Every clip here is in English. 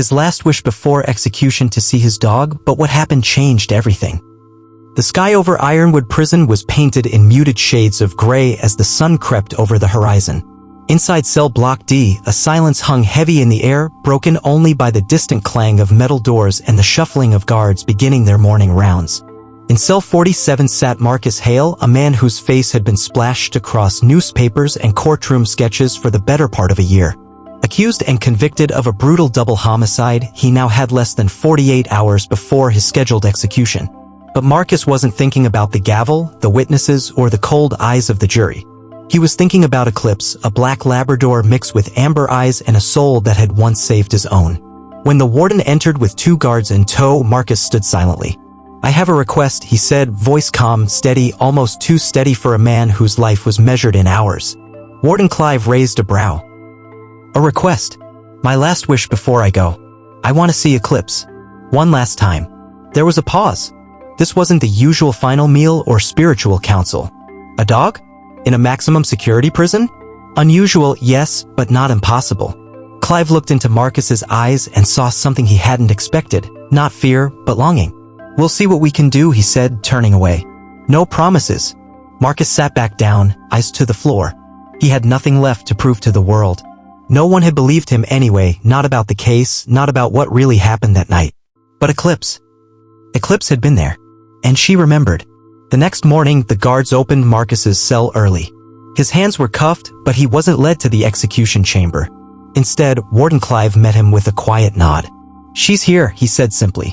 his last wish before execution to see his dog, but what happened changed everything. The sky over Ironwood Prison was painted in muted shades of gray as the sun crept over the horizon. Inside cell block D, a silence hung heavy in the air, broken only by the distant clang of metal doors and the shuffling of guards beginning their morning rounds. In cell 47 sat Marcus Hale, a man whose face had been splashed across newspapers and courtroom sketches for the better part of a year. Accused and convicted of a brutal double homicide, he now had less than 48 hours before his scheduled execution. But Marcus wasn't thinking about the gavel, the witnesses, or the cold eyes of the jury. He was thinking about Eclipse, a black Labrador mixed with amber eyes and a soul that had once saved his own. When the warden entered with 2 guards in tow, Marcus stood silently. "I have a request," he said, voice calm, steady, almost too steady for a man whose life was measured in hours. Warden Clive raised a brow. "A request? My last wish before I go. I want to see Eclipse. One last time." There was a pause. This wasn't the usual final meal or spiritual counsel. A dog? In a maximum security prison? Unusual, yes, but not impossible. Clive looked into Marcus's eyes and saw something he hadn't expected. Not fear, but longing. "We'll see what we can do," he said, turning away. "No promises." Marcus sat back down, eyes to the floor. He had nothing left to prove to the world. No one had believed him anyway, not about the case, not about what really happened that night. But Eclipse. Eclipse had been there. And she remembered. The next morning, the guards opened Marcus's cell early. His hands were cuffed, but he wasn't led to the execution chamber. Instead, Warden Clive met him with a quiet nod. "She's here," he said simply.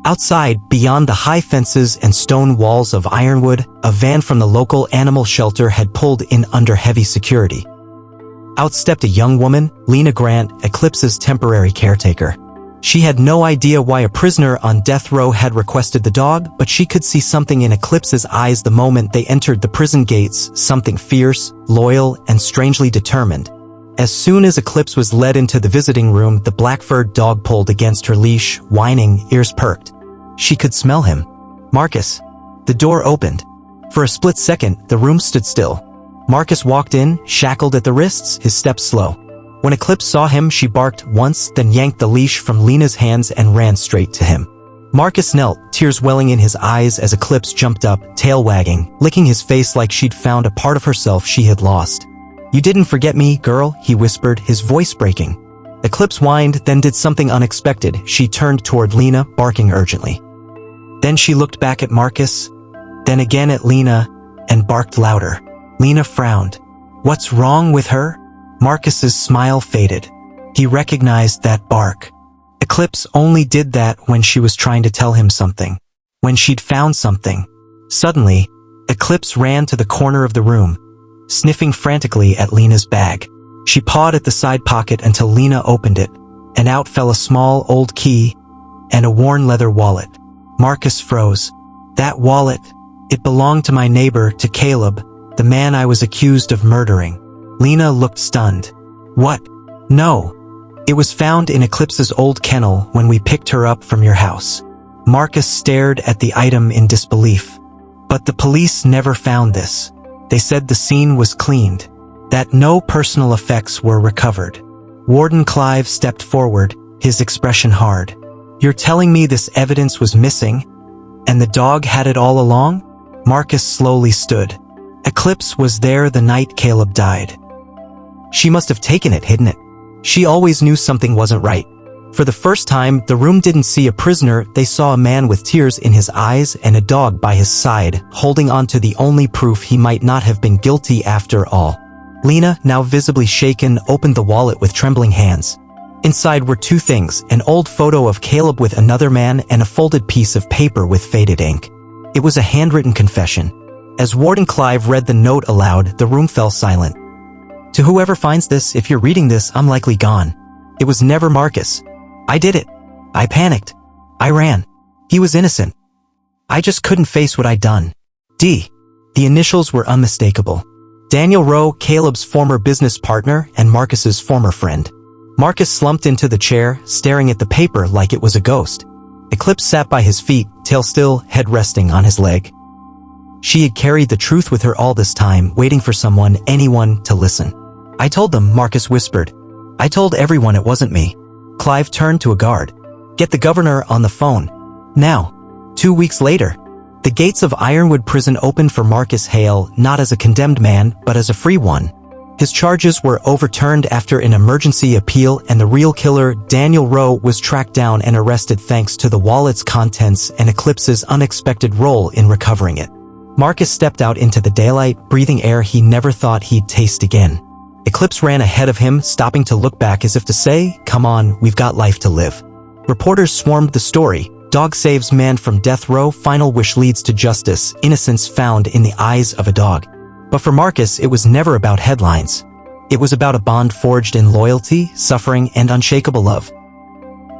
Outside, beyond the high fences and stone walls of Ironwood, a van from the local animal shelter had pulled in under heavy security. Out stepped a young woman, Lena Grant, Eclipse's temporary caretaker. She had no idea why a prisoner on death row had requested the dog, but she could see something in Eclipse's eyes the moment they entered the prison gates, something fierce, loyal, and strangely determined. As soon as Eclipse was led into the visiting room, the black-furred dog pulled against her leash, whining, ears perked. She could smell him. "Marcus." The door opened. For a split second, the room stood still. Marcus walked in, shackled at the wrists, his steps slow. When Eclipse saw him, she barked once, then yanked the leash from Lena's hands and ran straight to him. Marcus knelt, tears welling in his eyes as Eclipse jumped up, tail wagging, licking his face like she'd found a part of herself she had lost. "You didn't forget me, girl," he whispered, his voice breaking. Eclipse whined, then did something unexpected. She turned toward Lena, barking urgently. Then she looked back at Marcus, then again at Lena, and barked louder. Lena frowned. "What's wrong with her?" Marcus's smile faded. He recognized that bark. Eclipse only did that when she was trying to tell him something. When she'd found something. Suddenly, Eclipse ran to the corner of the room, sniffing frantically at Lena's bag. She pawed at the side pocket until Lena opened it, and out fell a small old key and a worn leather wallet. Marcus froze. That wallet, it belonged to my neighbor, to Caleb, the man I was accused of murdering. Lena looked stunned. "What? No. It was found in Eclipse's old kennel when we picked her up from your house." Marcus stared at the item in disbelief. "But the police never found this. They said the scene was cleaned, that no personal effects were recovered." Warden Clive stepped forward, his expression hard. "You're telling me this evidence was missing, and the dog had it all along?" Marcus slowly stood. "Eclipse was there the night Caleb died. She must have taken it, hidden it. She always knew something wasn't right." For the first time, the room didn't see a prisoner, they saw a man with tears in his eyes and a dog by his side, holding on to the only proof he might not have been guilty after all. Lena, now visibly shaken, opened the wallet with trembling hands. Inside were 2 things, an old photo of Caleb with another man and a folded piece of paper with faded ink. It was a handwritten confession. As Warden Clive read the note aloud, the room fell silent. "To whoever finds this, if you're reading this, I'm likely gone. It was never Marcus. I did it. I panicked. I ran. He was innocent. I just couldn't face what I'd done. D." The initials were unmistakable. Daniel Rowe, Caleb's former business partner and Marcus's former friend. Marcus slumped into the chair, staring at the paper like it was a ghost. Eclipse sat by his feet, tail still, head resting on his leg. She had carried the truth with her all this time, waiting for someone, anyone, to listen. "I told them," Marcus whispered. "I told everyone it wasn't me. Clive turned to a guard. "Get the governor on the phone. Now." 2 weeks later, the gates of Ironwood Prison opened for Marcus Hale, not as a condemned man, but as a free one. His charges were overturned after an emergency appeal, and the real killer, Daniel Rowe, was tracked down and arrested thanks to the wallet's contents and Eclipse's unexpected role in recovering it. Marcus stepped out into the daylight, breathing air he never thought he'd taste again. Eclipse ran ahead of him, stopping to look back as if to say, "Come on, we've got life to live." Reporters swarmed the story. Dog saves man from death row, final wish leads to justice, innocence found in the eyes of a dog. But for Marcus, it was never about headlines. It was about a bond forged in loyalty, suffering, and unshakable love.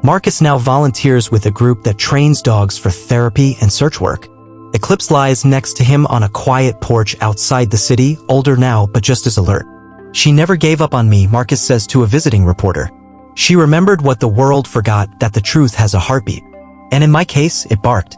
Marcus now volunteers with a group that trains dogs for therapy and search work. Eclipse lies next to him on a quiet porch outside the city, older now but just as alert. "She never gave up on me," Marcus says to a visiting reporter. "She remembered what the world forgot, that the truth has a heartbeat. And in my case, it barked."